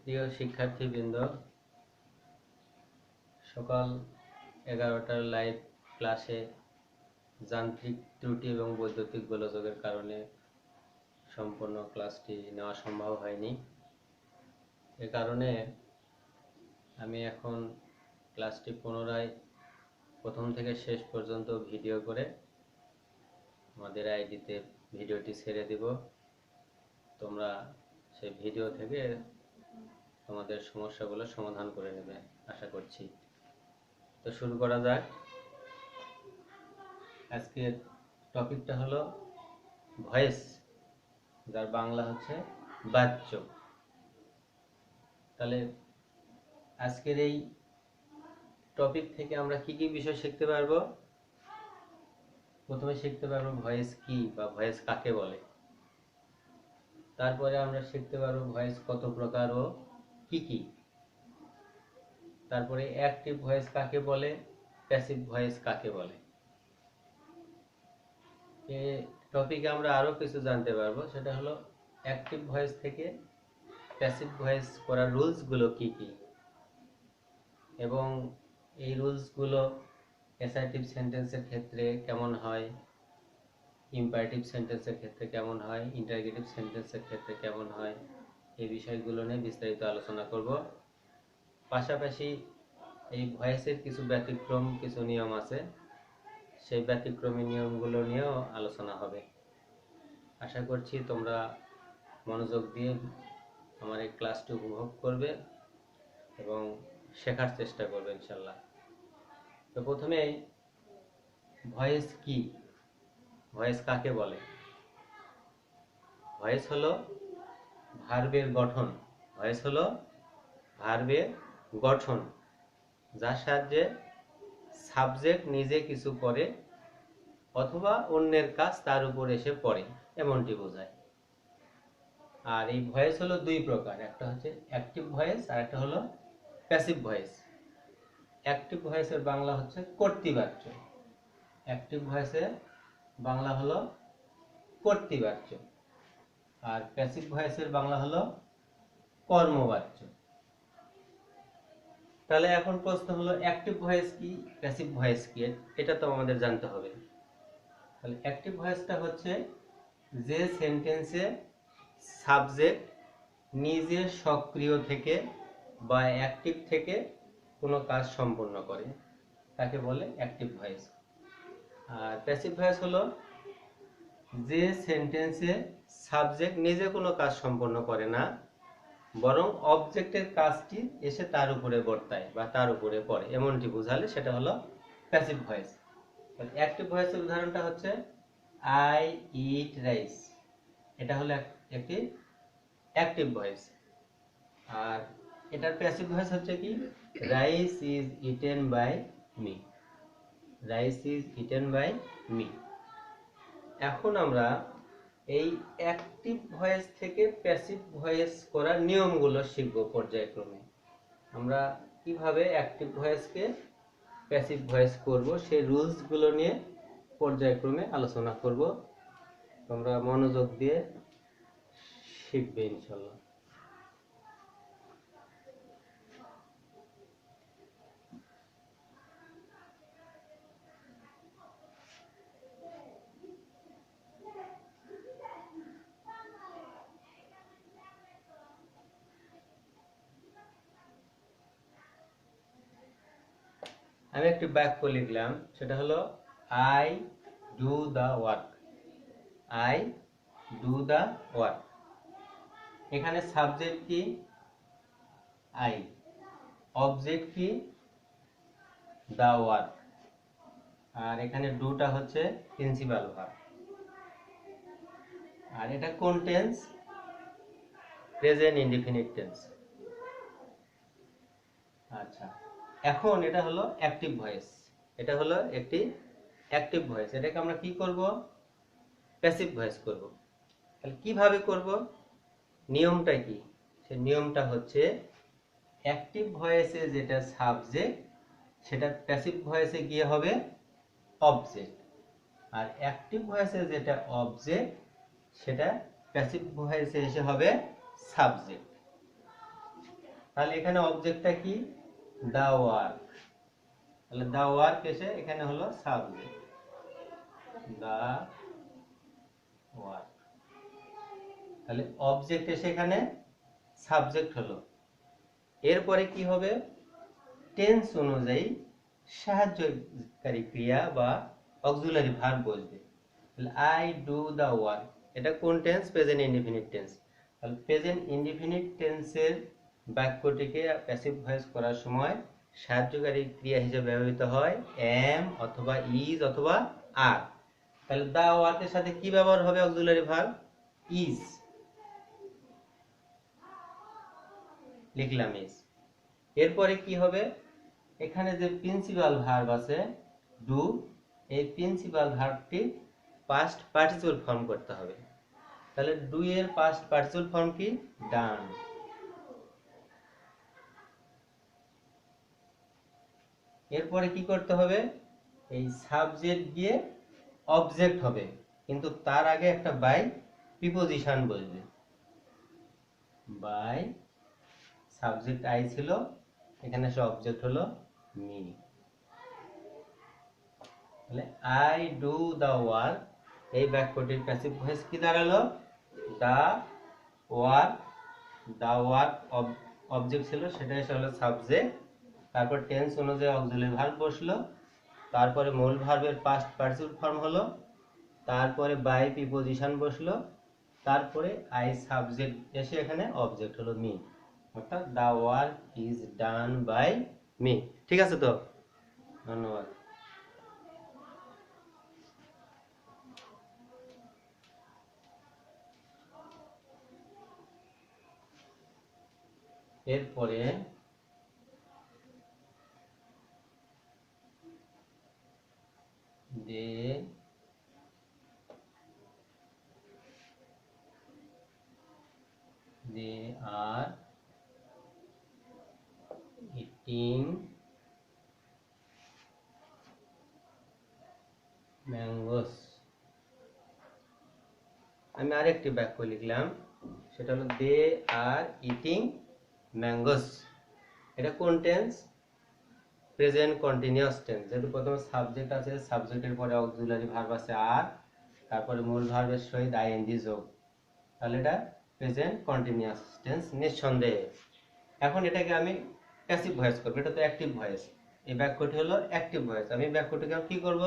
প্রিয় শিক্ষার্থীবৃন্দ, সকাল 11টার লাইভ ক্লাসে যান্ত্রিক ত্রুটি এবং বৈদ্যুতিক গোলযোগের কারণে সম্পূর্ণ ক্লাসটি নেওয়া সম্ভব হয়নি। এ কারণে আমি এখন ক্লাসটি পুনরায় প্রথম থেকে শেষ পর্যন্ত ভিডিও করে আমাদের আইডিতে ভিডিওটি ছেড়ে দিব। তোমরা সেই ভিডিও থেকে তোমাদের সমস্যাগুলো সমাধান করে নেবে আশা করছি। তো শুরু করা যাক। আজকের টপিকটা হলো ভয়েস, যার বাংলা হচ্ছে বাচ্য। তাহলে আজকের এই টপিক থেকে আমরা কি কি বিষয় শিখতে পারবো? প্রথমে শিখতে পারবো ভয়েস কি বা ভয়েস কাকে বলে। তারপরে আমরা শিখতে পারবো ভয়েস কত প্রকার ও কি কি। তারপরে অ্যাক্টিভ ভয়েস কাকে বলে, প্যাসিভ ভয়েস কাকে বলে। এই টপিকে আমরা আরো কিছু জানতে পারবো, সেটা হলো অ্যাক্টিভ ভয়েস থেকে প্যাসিভ ভয়েস করার রুলস গুলো কি কি, এবং এই রুলস গুলো অ্যাসার্টিভ সেন্টেন্সের ক্ষেত্রে কেমন হয়, ইম্পারেটিভ সেন্টেন্সের ক্ষেত্রে কেমন হয়, ইন্টারগেটিভ সেন্টেন্সের ক্ষেত্রে কেমন হয়, এই বিষয়গুলো নিয়ে বিস্তারিত আলোচনা করব। পাশাপাশি এই ভয়েসের কিছু ব্যতিক্রম, কিছু নিয়ম আছে, সেই ব্যতিক্রমী নিয়মগুলো নিয়েও আলোচনা হবে। আশা করছি তোমরা মনোযোগ দিয়ে আমার এই ক্লাসটি উপভোগ করবে এবং শেখার চেষ্টা করবে ইনশাল্লাহ। তো প্রথমে ভয়েস কি, ভয়েস কাকে বলে? ভয়েস হলো ভার্বের গঠন। ভয়েস হলো ভার্বের গঠন, যার সাহায্যে সাবজেক্ট নিজে কিছু করে অথবা অন্যের কাজ তার উপর এসে পড়ে, এমনটি বোঝায়। আর এই ভয়েস হলো দুই প্রকার, একটা হচ্ছে অ্যাক্টিভ ভয়েস আর একটা হলো প্যাসিভ ভয়েস। অ্যাক্টিভ ভয়েসের বাংলা হচ্ছে কর্তৃবাচ্য, অ্যাক্টিভ ভয়েসের বাংলা হলো কর্তৃবাচ্য, আর প্যাসিভ ভয়েসের বাংলা হলো কর্মবাচ্য। তাহলে এখন প্রশ্ন হলো অ্যাক্টিভ ভয়েস কি, প্যাসিভ ভয়েস কি, এটা তো আমাদের জানতে হবে। তাহলে অ্যাক্টিভ ভয়েসটা হচ্ছে যে সেন্টেন্সে সাবজেক্ট নিজে সক্রিয় থেকে বা অ্যাক্টিভ থেকে কোনো কাজ সম্পন্ন করে, তাকে বলে অ্যাক্টিভ ভয়েস। আর প্যাসিভ ভয়েস হলো যে সেন্টেন্সে সাবজেক্ট নিজে কোনো কাজ সম্পন্ন করে না, বরং অবজেক্টের কাজটি এসে তার উপরে বর্তায় বা তার উপরে পড়ে, এমনটি বোঝালে সেটা হলো প্যাসিভ ভয়েস। অ্যাক্টিভ ভয়েসের উদাহরণটা হচ্ছে আই ইট রাইস, এটা হলো একটি অ্যাক্টিভ ভয়েস। আর এটার প্যাসিভ ভয়েস হচ্ছে কি, rice is eaten by me, rice is eaten by me. এখন আমরা এই অ্যাক্টিভ ভয়েস থেকে প্যাসিভ ভয়েস করার নিয়মগুলো শিখব পর্যায়ক্রমে। আমরা কিভাবে অ্যাক্টিভ ভয়েসকে প্যাসিভ ভয়েস করব সেই রুলসগুলো নিয়ে পর্যায়ক্রমে আলোচনা করব। তোমরা মনোযোগ দিয়ে শিখবে ইনশাল্লাহ। আমি একটি বাক্য লিখলাম, সেটা হলো I do the work, I do the work. এখানে সাবজেক্ট কি, আই, অবজেক্ট কি, দ্য ওয়ার্ক, আর এখানে ডুটা হচ্ছে প্রিন্সিপাল ভার্ব। আর এটা কোন টেন্স? Present indefinite tense. আচ্ছা, এখন এটা হলো অ্যাক্টিভ ভয়েস, এটা হলো একটি অ্যাক্টিভ ভয়েস। এটাকে আমরা কি করব? প্যাসিভ ভয়েস করব। তাহলে কিভাবে করব? নিয়মটা কি? সেই নিয়মটা হচ্ছে অ্যাক্টিভ ভয়েসে যেটা সাবজেক্ট, সেটা প্যাসিভ ভয়েসে গিয়ে হবে অবজেক্ট, আর অ্যাক্টিভ ভয়েসে যেটা অবজেক্ট, সেটা প্যাসিভ ভয়েসে এসে হবে সাবজেক্ট। তাহলে এখানে অবজেক্টটা কি, দা ওয়ার্ক। তাহলে দা ওয়ার্ক এসে এখানে হলো সাবজেক্ট, দা ওয়ার্ক। তাহলে অবজেক্ট এসে এখানে সাবজেক্ট হলো। এরপরে কি হবে, টেন্স অনুযায়ী সাহায্যকারী ক্রিয়া বা অক্সিলারি ভার্ব বসবে। তাহলে আই ডু দা ওয়ার্ক, এটা কোন টেন্স, প্রেজেন্ট ইনডিফিনিট টেন্স। তাহলে প্রেজেন্ট ইনডিফিনিট টেন্সের বাক্যটিকে প্যাসিভ ভয়েস করার সময় সাহায্যকারী ক্রিয়া হিসেবে ব্যবহৃত হয় এম অথবা ইজ অথবা আর। তাহলে দা ওয়ার্কের সাথে কি ব্যবহার হবে অক্সিলারি ভার্ব, ইজ, লিখলাম ইজ। এরপরে কি হবে, এখানে যে প্রিন্সিপাল ভার্ব আছে ডু, এই প্রিন্সিপাল ভার্বটি পাস্ট পার্টিসিপল ফর্ম করতে হবে। তাহলে ডু এর পাস্ট পার্টিসিপল ফর্ম কি, ডান। এরপরে কি করতে হবে, এই সাবজেক্ট দিয়ে অবজেক্ট হবে, কিন্তু তার আগে একটা বাই প্রিপোজিশন বসবে। বাই সাবজেক্ট আই ছিল, এখানে সে অবজেক্ট হলো মি। তাহলে আই ডু দা ওয়ার্ক, এই বাক্যটির প্যাসিভ ভয়েস কি দাঁড়ালো, the work. The work object ছিল, সেটা এসে হলো সাবজেক্ট। তারপর টেন্স অনুযায়ী অক্সিলারি ভার্ব বসলো, তারপরে মূল ভার্বের পাস্ট পার্টিসিপল ফর্ম হলো, তারপরে বাই প্রিপোজিশন বসলো, তারপরে আই সাবজেক্ট এসে এখানে অবজেক্ট হলো মি, অর্থাৎ the work is done by me. ঠিক আছে তো, ধন্যবাদ। এরপরে they are eating mangoes। আমি আরেকটি বাক্য লিখলাম, সেটা হলো দে আর ইটিং ম্যাঙ্গোস। এটা কোন টেন্স, প্রেজেন্ট কন্টিনিউয়াস টেন্স। যেহেতু প্রথমে সাবজেক্ট আছে, সাবজেক্টের পরে অক্সিলারি ভার্ব আছে আর, তারপরে মূল ভার্বের সহিত আইএনজি যোগ, তাহলে এটা প্রেজেন্ট কন্টিনিউয়াস টেন্স নিঃসন্দেহে। এখন এটাকে আমি প্যাসিভ ভয়েস করব, এটা তো অ্যাক্টিভ ভয়েস। এই বাক্যটি হলো অ্যাক্টিভ ভয়েস, আমি বাক্যটিকে কি করব,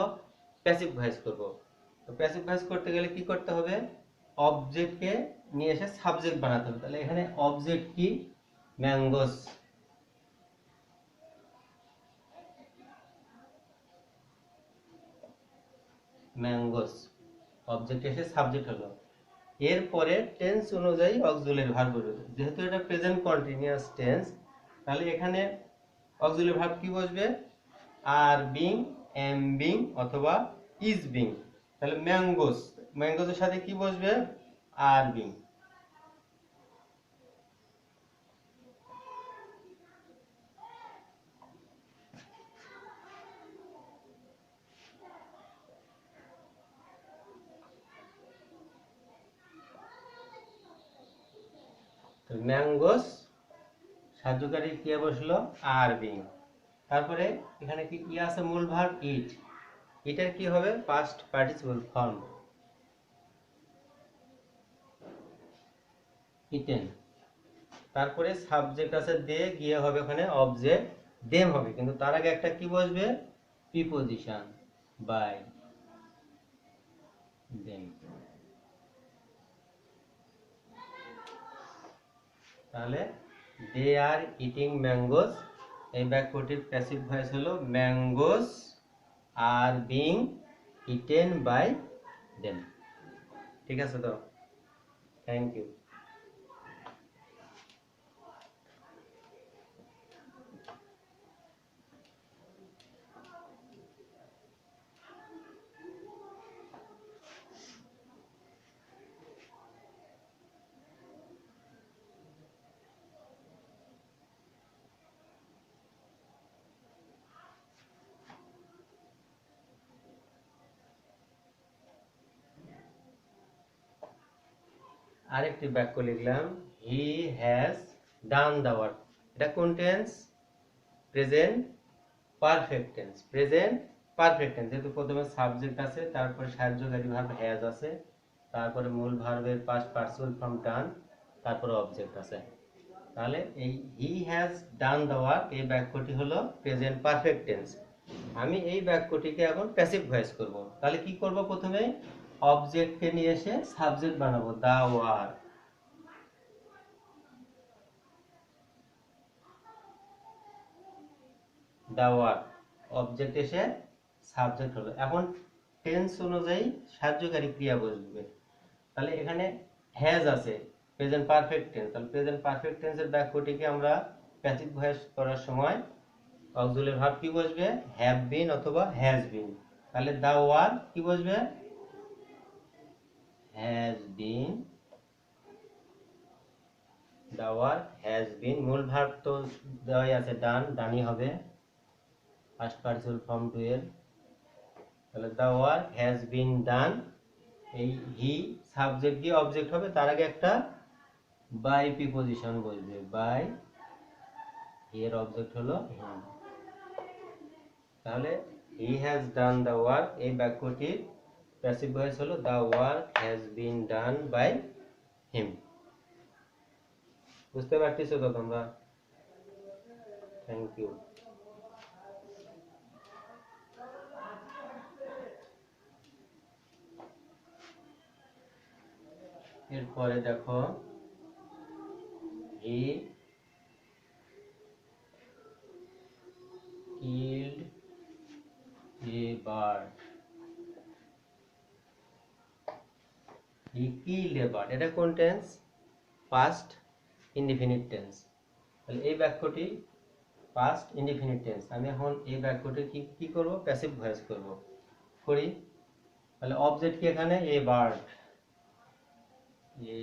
প্যাসিভ ভয়েস করব। তো প্যাসিভ ভয়েস করতে গেলে কি করতে হবে, অবজেক্টকে নিয়ে এসে সাবজেক্ট বানাতে হবে। তাহলে এখানে অবজেক্ট কি, ম্যাঙ্গোস। ম্যাঙ্গোস অবজেক্ট এসে সাবজেক্ট হলো। এরপরে টেন্স অনুযায়ী অক্সিলারি ভার্ব বসবে। যেহেতু এটা প্রেজেন্ট কন্টিনিউয়াস টেন্স, তাহলে এখানে অক্সিলারি ভার্ব কি বসবে, আর বিং, এম বিং অথবা ইজ বিং। তাহলে ম্যাঙ্গোস, ম্যাঙ্গোসের সাথে কি বসবে, আর বিং। ম্যাঙ্গোস সাহায্যকারী ক্রিয়া বসলো আর বিং। তারপরে এখানে কি কি আছে, মূল ভার্ব ইট, ইটের কি হবে, পাস্ট পার্টিসিপল ফর্ম ইটেন। তারপরে সাবজেক্ট আছে দে, গিয়ে হবে ওখানে অবজেক্ট দেম হবে, কিন্তু তার আগে একটা কি বসবে, প্রিপোজিশন বাই দেম। তাহলে দে আর ইটিং ম্যাঙ্গোস, এই বাক্যটির প্যাসিভ ভয়েস হলো mangoes are being eaten by them. ঠিক আছে তো, থ্যাংক ইউ। আরেকটি বাক্য লিখলাম, হি হ্যাজ ডান দা ওয়ার্ক। এটা কোন tense? Present perfect tense. Present perfect tense, যেহেতু প্রথমে সাবজেক্ট আছে, তারপরে সাহায্যকারী ভার্ব হ্যাজ আছে, তারপরে মূল ভার্বের পাস্ট পার্টিসিপল ফর্ম ডান, তারপরে অবজেক্ট আছে। তাহলে এই হি হ্যাজ ডান দ্য ওয়ার্ক, এই বাক্যটি হলো প্রেজেন্ট পারফেক্ট টেন্স। আমি এই বাক্যটিকে এখন প্যাসিভ ভয়েস করব। তাহলে কি করব? প্রথমে অবজেক্টকে নিয়ে এসে সাবজেক্ট বানাবো, the work. The work, object এসে সাবজেক্ট হলো। এখন টেন্স অনুযায়ী সাহায্যকারী ক্রিয়া বসবে। তাহলে এখানে হ্যাজ আছে, প্রেজেন্ট পারফেক্ট টেন্স। তাহলে প্রেজেন্ট পারফেক্ট টেন্সের বাক্যটিকে আমরা প্যাসিভ ভয়েস করার সময় অক্সিলারি ভার্ব কি বসবে? হ্যাভ বিন অথবা হ্যাজ বিন। তাহলে দা ওয়ার্ক কি বসবে? Has been. The work has been. মূল ভার্ব তো দেওয়াই আছে, ডান, ডানই হবে ফার্স্ট পার্টিসিপল ফর্ম টু এর। তাহলে দা ওয়ার্ক হ্যাজ বিন ডান, এই হি সাবজেক্ট দিয়ে অবজেক্ট হবে, তার আগে একটা বাই প্রিপজিশন বসবে। বাই, এর অবজেক্ট হলো হিম। তাহলে he has done the work, এই বাক্যটির প্যাসিভ ভয়েস হলো the work has been done by him. বুঝতে পারতেছো তো তোমরা? Thank you. এরপরে দেখো, হি killed a bird. He killed a bird, এটা কোন টেন্স? Past indefinite tense. তাহলে এই বাক্যটি পাস্ট ইনডিফিনিট টেন্স। আমি এখন এই বাক্যটি কি করব? প্যাসিভ ভয়েস করব। করি। তাহলে অবজেক্ট কি এখানে? A bird. A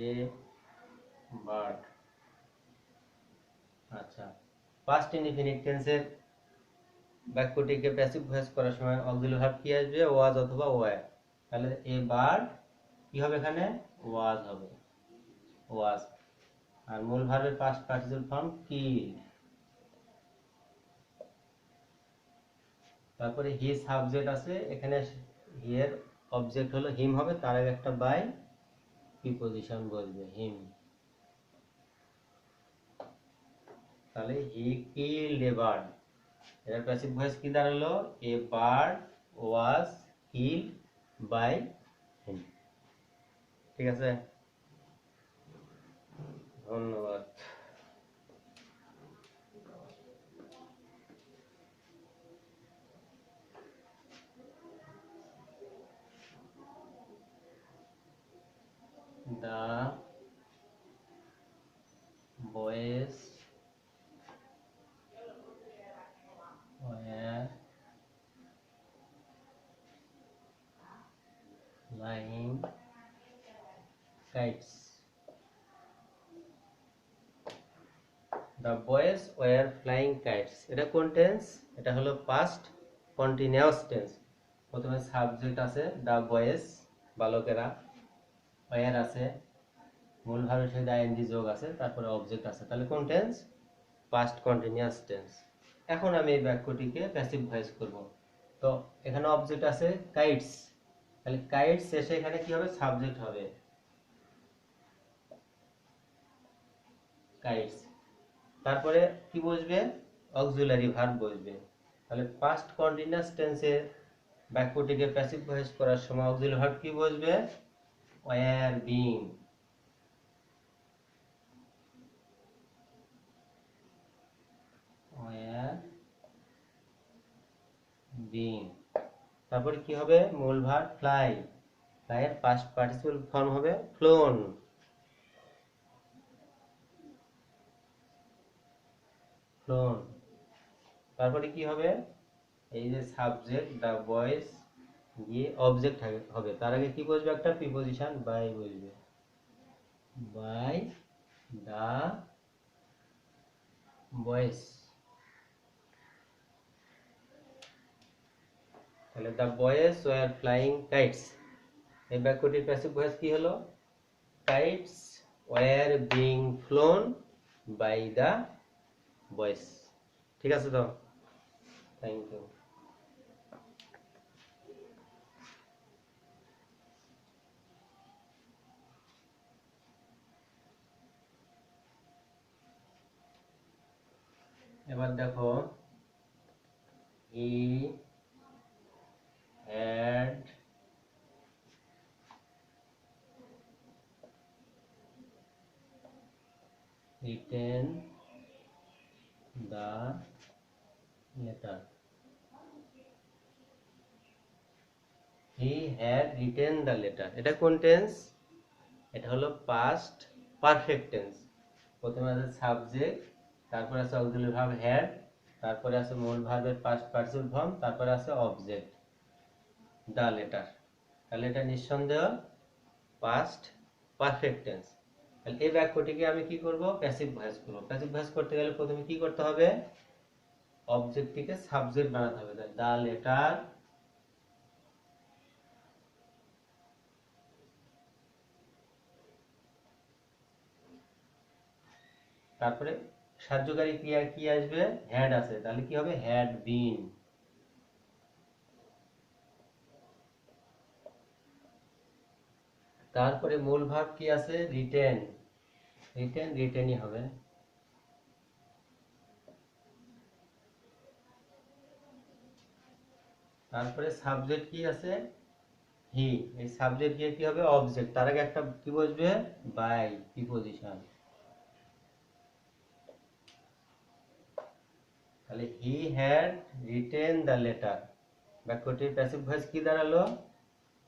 bird. আচ্ছা, পাস্ট ইনডিফিনিট টেন্সের বাক্যটিকে প্যাসিভ ভয়েস করার সময় অক্সিলারি ভার্ব কি আসবে? ওয়াজ অথবা ওয়্যার। তাহলে এ বার্ড কি হবে এখানে? ওয়াজ হবে, ওয়াজ। আর মূল ভার্বের পাস্ট পার্টিসিপল ফর্ম কিল্ড। তারপরে হি সাবজেক্ট আছে, এখানে হি এর অবজেক্ট হলো হিম হবে, তার আগে একটা বাই প্রিপজিশন বসবে, হিম। তাহলে হি কিল্ড এ বার্ড, এর প্যাসিভ ভয়েস কি দাঁড়ালো? A bird was killed by him. ঠিক আছে, ধন্যবাদ। The boys were flying kites. The boys were flying kites, এটা কোন টেন্স? এটা হলো পাস্ট কন্টিনিউয়াস টেন্স। প্রথমে সাবজেক্ট আছে দা বয়েজ, বালকেরা, ওয়্যার আছে, মূল ভার্বের সাথে আইএনজি যোগ আছে, তারপরে অবজেক্ট আছে। তাহলে কোন টেন্স? Past continuous tense. এখন আমি এই বাক্যটিকে প্যাসিভ ভয়েস করব। তো এখানে অবজেক্ট আছে কাইটস, তাহলে কাইটস শেষে এখানে কি হবে? সাবজেক্ট হবে কাইটস। তারপরে কি বসবে? অক্সিলারি ভার্ব বসবে। তাহলে পাস্ট কন্টিনিউয়াস টেন্সে বাক্যটিকে প্যাসিভ ভয়েস করার সময় অক্সিলারি ভার্ব কি বসবে? Were being. Were being. তারপরে কি হবে? মূল ভার্ব ফ্লাই, ফ্লাই এর পাস্ট পার্টিসিপল ফর্ম হবে ফ্লোন। ফ্লোন। তারপরে কি হবে? এই যে সাবজেক্ট দা বয়েজ গিয়ে অবজেক্ট হবে, তার আগে কি বসবে? একটা প্রিপজিশন বাই বসবে, বাই দা বয়েজ। তাহলে the boys were flying kites, এই বাক্যটির প্যাসিভ ভয়েস কি হলো? Kites were being flown by the boys. ঠিক আছে তো, থ্যাংক ইউ। এবার দেখো, হি had written the letter. He had written the letter, এটা কোন টেন্স? এটা হলো পাস্ট পারফেক্ট টেন্স। প্রথমে আছে সাবজেক্ট, তারপরে আছে অক্সিলারি ভার্ব হ্যাড, তারপরে আছে মূল ভার্বের পাস্ট পার্টিসিপল ফর্ম, তারপরে আছে অবজেক্ট দ্য লেটার। তাহলে এটা নিঃসন্দেহ পাস্ট পারফেক্ট টেন্স। তাহলে এই বাক্যটিকে আমি কি করব? প্যাসিভ ভয়েস করব। প্যাসিভ ভয়েস করতে গেলে প্রথমে কি করতে হবে? অবজেক্টটিকে সাবজেক্ট বানাতে হবে। দ্য লেটার, তারপরে সাহায্যকারী ক্রিয়া কি আসবে? হ্যাড আছে, তাহলে কি হবে? Had been. তারপরে মূল ভার্ব কি আছে? রিটেন। রিটেন রিটেনই হবে। তারপরে সাবজেক্ট কি আছে? হি। এই সাবজেক্ট দিয়ে কি হবে? অবজেক্ট। তার আগে একটা কি বসবে? By, preposition. তাহলে he had written the letter, বাক্যটির প্যাসিভ ভয়েস কি দাঁড়ালো?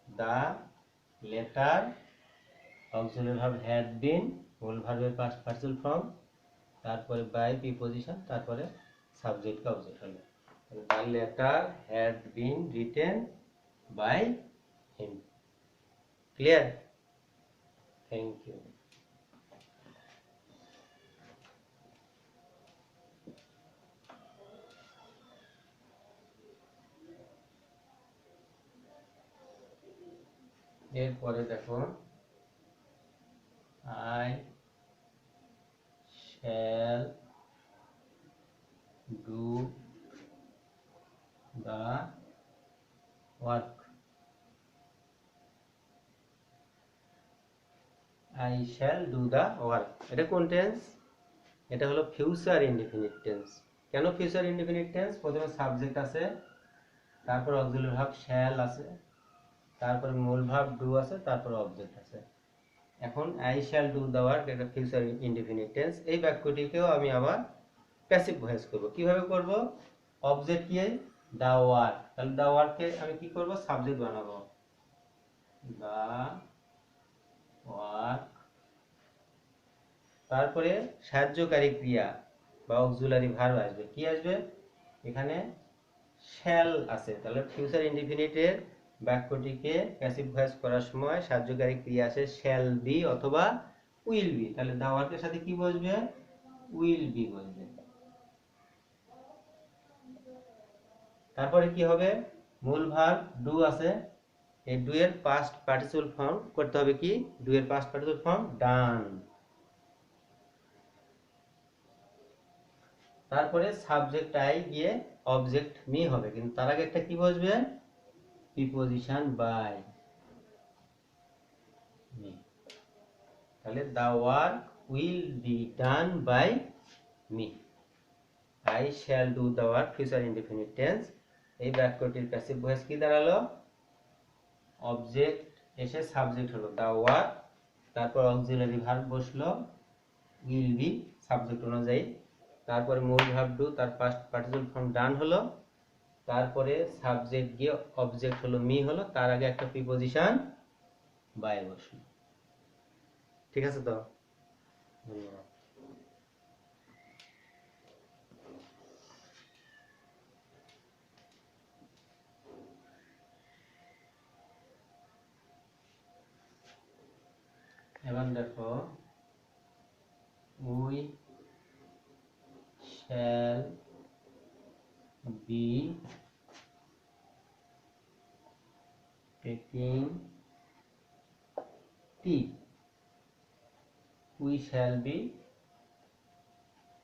The letter, auxiliary verb had been, মূল ভার্বের পাস্ট পার্টিসিপল ফর্ম, তারপরে বাই প্রিপজিশন, তারপরে সাবজেক্ট কা অবজেক্ট হলো। The letter had been written by him. Clear? Thank you. এরপরে দেখো, I shall do the work. I shall do the work, এটা কোন টেন্স? এটা হলো ফিউচার ইনডিফিনিট টেন্স। কেন ফিউচার ইনডিফিনিট টেন্স? প্রথমে সাবজেক্ট আছে, তারপর অক্সিলারি ভার্ব শ্যাল আছে, তারপর মূল ভার্ব ডু আছে, তারপর অবজেক্ট আছে। এখন I shall do the work, এটা ফিউচার ইনডিফিনিট টেন্স। এই বাক্যটিকেও আমি আবার প্যাসিভ ভয়েস করব। কিভাবে করব? অবজেক্ট কি? The work. তাহলে দ্য ওয়ার্ককে আমি কি করব? সাবজেক্ট বানাবো। দ্য ওয়ার্ক, তারপরে সাহায্যকারী ক্রিয়া বা অক্সিলারি ভার্ব আসবে। কি আসবে? এখানে শ্যাল আছে, তাহলে ফিউচার ইনডিফিনিটের বাক্যটিকে প্যাসিভ ভয়েস করার সময় সাহায্যকারী ক্রিয়া আছে শ্যাল বি অথবা উইল বি। তাহলে দা ওয়ার্কের সাথে কি বসবে? উইল বি বসবে। তারপরে কি হবে? মূল ভার্ব ডু আছে, এই ডু এর পাস্ট পার্টিসিপল ফর্ম করতে হবে কি? ডু এর পাস্ট পার্টিসিপল ফর্ম ডান। তারপরে সাবজেক্ট আই গিয়ে অবজেক্ট মি হবে, কিন্তু তার আগে একটা কি বসবে? Preposition by me. তাহলে the work will be done by me. I shall do the work, future indefinite tense। এই বাক্যটির প্যাসিভ ভয়েস কি দাঁড়ালো? অবজেক্ট এসে সাবজেক্ট হলো the work, তারপর অক্সিলারি ভার্ব বসলো will be সাবজেক্ট অনুযায়ী, তারপরে মূল ভার্ব ডু, তার পাস্ট পার্টিসিপল ফর্ম ডান হলো, তারপরে সাবজেক্ট গিয়ে অবজেক্ট হলো মি হলো, তার আগে একটা প্রিপজিশন বাই বসলো। ঠিক আছে তো? ধন্যবাদ। এবার দেখো, we shall be taking T. We shall be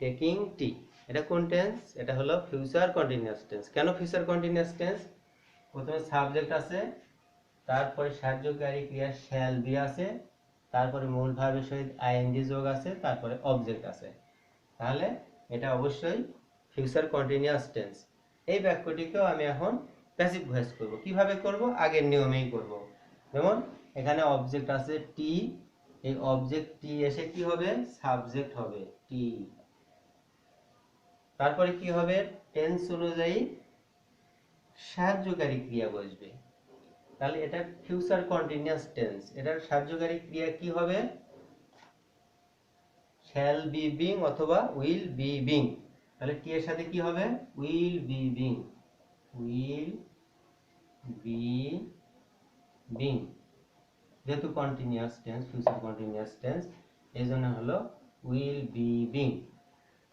taking টি। এটা কোন টেন্স? এটা হলো ফিউচার কন্টিনিউয়াস টেন্স। কেন ফিউচার কন্টিনিউয়াস টেন্স? প্রথমে সাবজেক্ট আছে, তারপরে সাহায্যকারী ক্রিয়া শ্যাল বি আছে, তারপরে মূল ভার্বের সহিত আইএনজি যোগ আছে, তারপরে অবজেক্ট আছে। তাহলে এটা অবশ্যই ফিউচার কন্টিনিউয়াস টেন্স। এই বাক্যটিকেও আমি এখন প্যাসিভ ভয়েস করব। কিভাবে করব? আগের নিয়মেই করব। যেমন এখানে অবজেক্ট আছে টি, এই অবজেক্ট টি এসে কি হবে? সাবজেক্ট হবে টি। তারপরে কি হবে? টেন্স অনুযায়ী সাহায্যকারী ক্রিয়া বসবে। তাহলে এটা ফিউচার কন্টিনিউয়াস টেন্স। এটার সাহায্যকারী ক্রিয়া কি হবে? শ্যাল বি বিং অথবা উইল বি বিং। তাহলে টি এর সাথে কি হবে? Will be being, will be being. যেহেতু continuous tense, future continuous tense, এই জন্য হলো উইল বি বিং।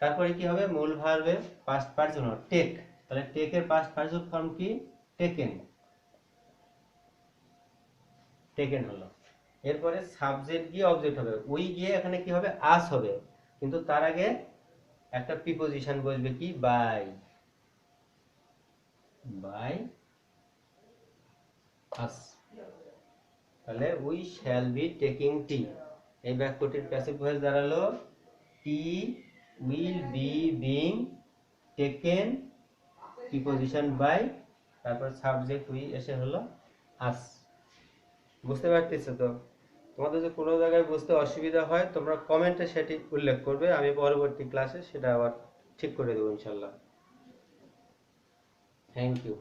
তারপরে কি হবে? মূল ভার্বের পাস্ট পার্সন টেক। তাহলে টেক এর পাস্ট পার্সন ফর্ম কি? টেকেন, টেকেন হলো। এরপরে সাবজেক্ট গিয়ে অবজেক্ট হবে, উই গিয়ে এখানে কি হবে? আস হবে। কিন্তু তার আগে একটা প্রিপজিশন বসবে কি? By, by us. তাহলে we shall be taking tea. এই বাক্যটির প্যাসিভ ভয়েস দাঁড়ালো tea will be being taken, preposition by, তারপর সাবজেক্ট উই এসে হলো আস। বুঝতে পারতেছো তো? তোমাদের যদি কোনো জায়গায় বুঝতে অসুবিধা হয় তোমরা কমেন্টে সেটি উল্লেখ করবে, আমি পরবর্তী ক্লাসে সেটা আবার ঠিক করে দেবো ইনশাল্লাহ। Thank you.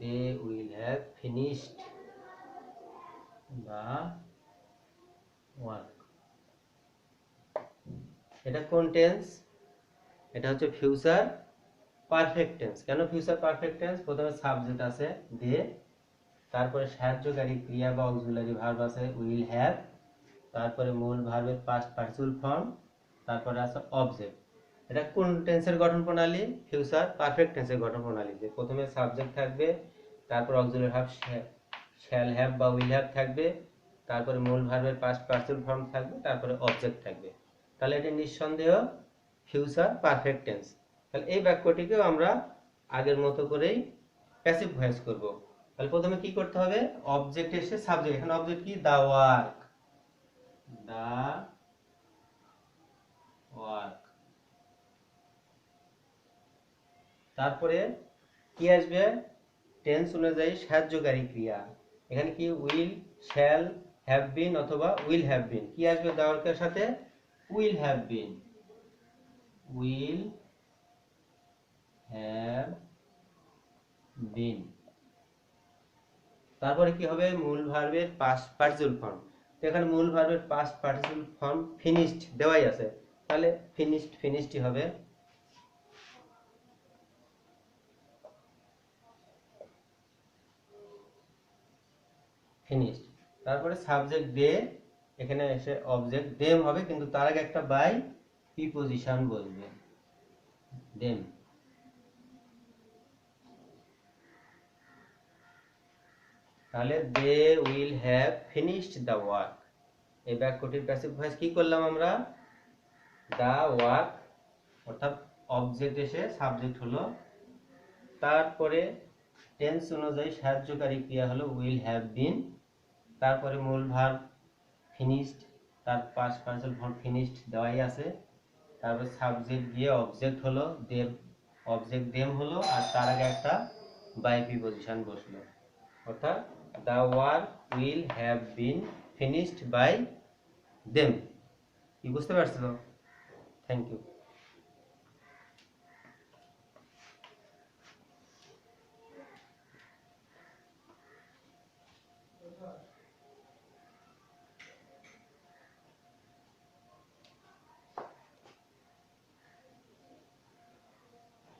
They will have finished the work. এটা কোন টেন্স? এটা হচ্ছে ফিউচার পারফেক্ট টেন্স। কেন ফিউচার পারফেক্ট টেন্স? প্রথমে সাবজেক্ট আছে দে, তারপরে সাহায্যকারী ক্রিয়া বা অক্সিলারি ভার্ব আছে উইল হ্যাভ, তারপরে মূল ভার্বের পাস্ট পার্টিসিপল ফর্ম, তারপরে আছে অবজেক্ট। এটা কোন টেন্সের গঠন প্রণালী? ফিউচার পারফেক্ট টেন্সের গঠন প্রণালী। যে প্রথমে সাবজেক্ট থাকবে, তারপর অক্সিলারি ভার্ব শ্যাল হ্যাভ বা উইল হ্যাভ থাকবে, তারপরে মূল ভার্বের পাস্ট পার্টিসিপল ফর্ম থাকবে, তারপরে অবজেক্ট থাকবে। তাহলে এটা নিঃসন্দেহ ফিউচার পারফেক্ট টেন্স। তাহলে এই বাক্যটিকেও আমরা আগের মতো করেই প্যাসিভ ভয়েস করব। তাহলে প্রথমে কি করতে হবে? অবজেক্ট এসে সাবজেক্ট, এখানে অবজেক্ট কি? The work, the work. তারপরে কি আসবে? টেন্স অনুযায়ী সাহায্যকারী ক্রিয়া। এখানে কি? উইল, শ্যাল, হ্যাভ বিন অথবা উইল হ্যাভ বিন। কি আসবে দা ওয়ার্কের সাথে? Will have bin, will have বিন। তারপরে কি হবে? মূল ভার্বের পাস্ট পার্টিসিপল ফর্ম। তো এখানে মূল ভার্বের পাস্ট পার্টিসিপল ফর্ম ফিনিশড দেওয়াই আছে, তাহলে ফিনিশড ফিনিশডই হবে। ফিনিশড। তারপরে সাবজেক্ট দে, এখানে এসে অবজেক্ট দেম হবে, কিন্তু তার আগে একটা বাই প্রিপজিশন বসবে, দেম। তাহলে they will have finished the work. এই বাক্যটির প্যাসিভ ভয়েস কি করলাম আমরা? দ্য ওয়ার্ক, অর্থাৎ অবজেক্ট এসে সাবজেক্ট হলো, তারপরে টেন্স অনুযায়ী সাহায্যকারী ক্রিয়া হলো উইল হ্যাভ বিন, তারপরে মূল ভার্ব ফিনিশড, তার পাস্ট পার্টিসিপল ফর্ম ফিনিশড দেওয়াই আছে, তারপরে সাবজেক্ট গিয়ে অবজেক্ট হলো দেম, অবজেক্ট দেম হলো, আর তার আগে একটা বাই প্রিপজিশন বসলো, অর্থাৎ the work will have been finished by them. কি বুঝতে পারছো? Thank you.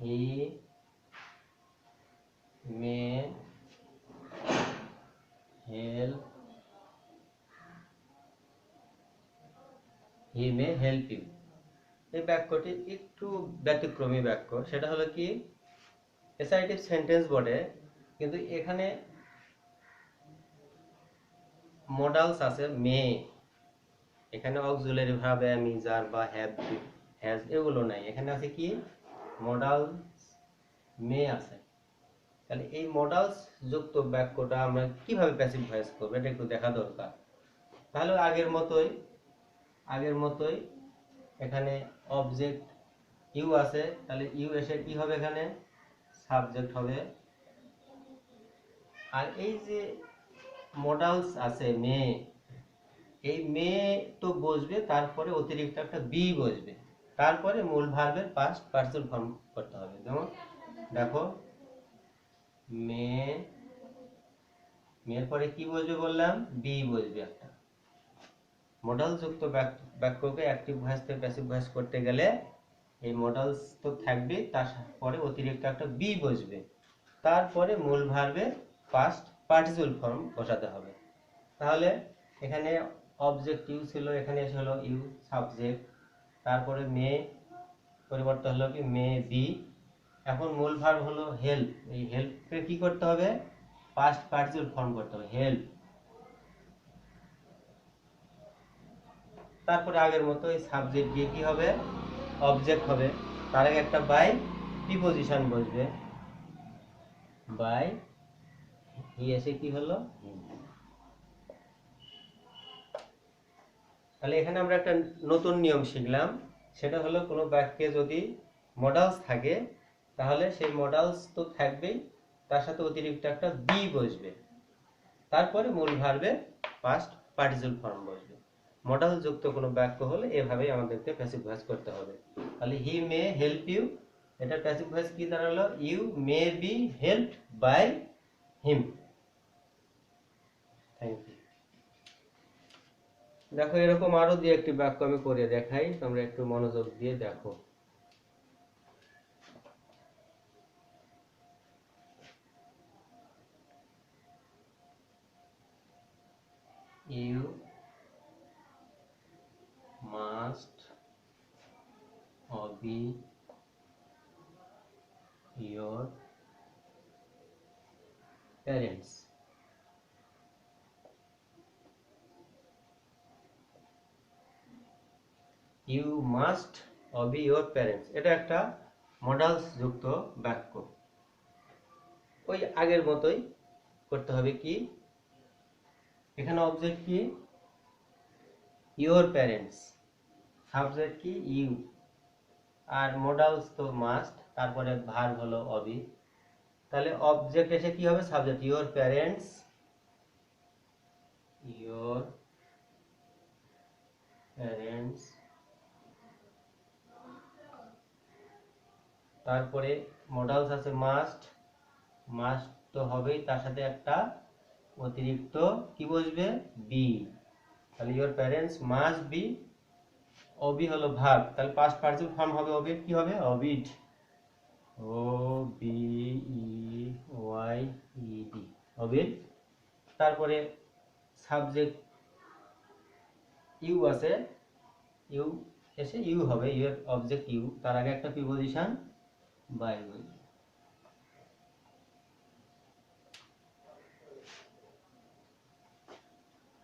He may help he may help you. এই বাক্যটি একটু ব্যতিক্রমী বাক্য। সেটা হলো কি, অ্যাসার্টিভ সেন্টেন্স বটে, কিন্তু এখানে মডালস আছে মে, এখানে অক্সিলারি ভার্ব এম ইজ আর বা হ্যাভ হ্যাজ এগুলো নাই, এখানে আছে কি মডালস মে আছে। তাহলে এই মডালস যুক্ত বাক্যটা আমরা কিভাবে প্যাসিভ ভয়েস করবো এটা একটু দেখা দরকার। তাহলে আগের মতোই এখানে অবজেক্ট ইউ আছে, তাহলে ইউ এসে কি হবে, এখানে সাবজেক্ট হবে। আর এই যে মডালস আছে মে, এই মে তো বসবে, তারপরে অতিরিক্ত একটা বি বসবে, তারপরে মূল ভার্বের পাস্ট পার্সিবল ফর্ম করতে হবে। যেমন দেখো, মে, মের পরে কি বসবে বললাম, বি বসবে একটা। মডাল যুক্ত বাক্যকে অ্যাক্টিভ ভয়েস থেকে প্যাসিভ ভয়েস করতে গেলে এই মডালস তো থাকবে, তারপরে অতিরিক্ত একটা বি বসবে, তারপরে মূল ভার্বের পাস্ট পার্টিসিপল ফর্ম বসাতে হবে। তাহলে এখানে অবজেক্ট ইউ ছিল, এখানে এসে হলো ইউ সাবজেক্ট, তারপরে মে পরিবর্তন হলো কি মে বি, এখন মূল ভার্ব হলো হেল্প, এই হেল্পকে কি করতে হবে, পাস্ট পার্টিসিপল ফর্ম করতে হবে হেল্প। তারপরে আগের মতো এই সাবজেক্ট দিয়ে কি হবে, অবজেক্ট হবে, তার আগে একটা বাই প্রিপজিশন বসবে, বাই হি এসে কি হলো। তাহলে এখানে আমরা একটা নতুন নিয়ম শিখলাম, সেটা হলো কোনো বাক্যে যদি মডালস থাকে তাহলে সেই মডালস তো থাকবেই, তার সাথে অতিরিক্ত একটা বি বসবে, তারপরে মূল ভার্বে পাস্ট পার্টিসিপল ফর্ম বসবে। মডাল যুক্ত কোনো বাক্য হলে এভাবেই আমাদেরকে প্যাসিভ ভয়েস করতে হবে। তাহলে হি মে হেল্প ইউ, এটা প্যাসিভ ভয়েস কি দাঁড়ালো, you may be helped by him. Thank you. দেখো এরকম আরো দুই একটি বাক্য আমি করে দেখাই, তোমরা একটু মনোযোগ দিয়ে দেখো। You must obey your parents. You must obey your parents, এটা একটা মডালস যুক্ত বাক্য। ওই আগের মতোই করতে হবে কি, এখানে অবজেক্ট কি your parents, সাবজেক্ট কি ইউ, আর মডালস তো মাস্ট, তারপরে ভার্ব হলো obey। তাহলে অবজেক্ট এসে কি হবে, subject your parents, your parents, তারপরে মডালস আছে মাস্ট, মাস্ট তো হবেই, তার সাথে একটা অতিরিক্ত কি বসবে, বি। তাহলে your parents must be, obey হলো ভার্ব, তাহলে পাস্ট পার্টিসিপল ফর্ম হবে ওবিড, কি হবে obeyed, O B E Y E D, obeyed. তারপরে সাবজেক্ট ইউ আছে, ইউ এসে ইউ হবে, ইউর অবজেক্ট ইউ, তার আগে একটা প্রিপজিশন বাই বসবে।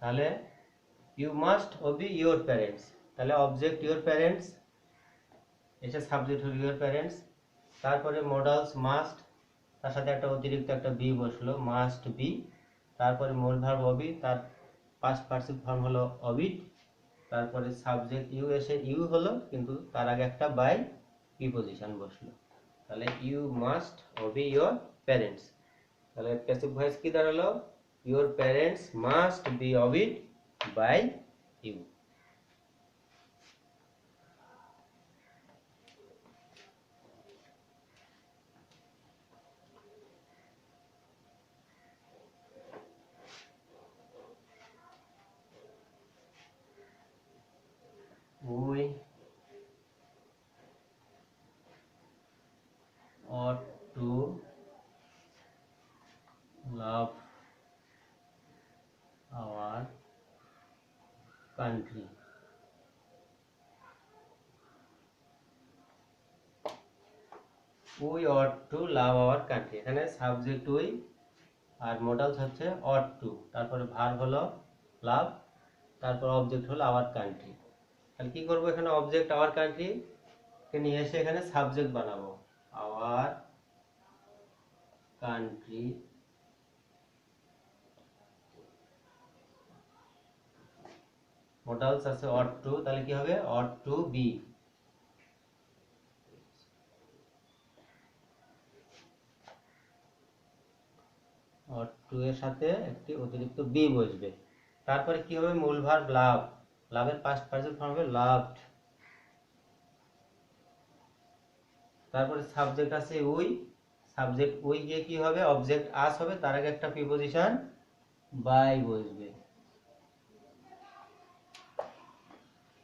তাহলে you must obey your parents, তাহলে অবজেক্ট ইউর প্যারেন্টস এসে সাবজেক্ট হলো ইউর প্যারেন্টস, তারপরে মডালস মাস্ট, তার সাথে একটা অতিরিক্ত একটা বি বসলো মাস্ট বি, তারপরে মূল ভার্ব ওবি, তার পাস্ট পার্টিসিপল ফর্ম হলো ওবিড, তারপরে সাবজেক্ট ইউ এসে ইউ হলো, কিন্তু তার আগে একটা বাই প্রিপজিশন বসলো। তাহলে you must obey your parents, তাহলে প্যাসিভ ভয়েস কি দাঁড়ালো, your parents must be obeyed by you. We ought to country. We ought to love our country, এখানে সাবজেক্ট উই আর মডালস হচ্ছে অট টু, তারপরে verb হলো লাভ, তারপর অবজেক্ট হলো আওয়ার কান্ট্রি। তাহলে কি করবো, এখানে অবজেক্ট আওয়ার কান্ট্রি কে নিয়ে এসে এখানে সাবজেক্ট বানাবো, আওয়ার কান্ট্রি, মডালস আছে অট টু, তাহলে কি হবে ought to be, ought to এর সাথে একটি অতিরিক্ত বি বসবে। তারপরে কি হবে, মূল ভার্ব লাভ, লাভের পাস্ট পার্টিসিপল ফর্ম হবে লাভড। তারপরে সাবজেক্ট আছে উই, সাবজেক্ট উই গিয়ে কি হবে, অবজেক্ট আস হবে, তার আগে একটা প্রিপজিশন বাই বসবে।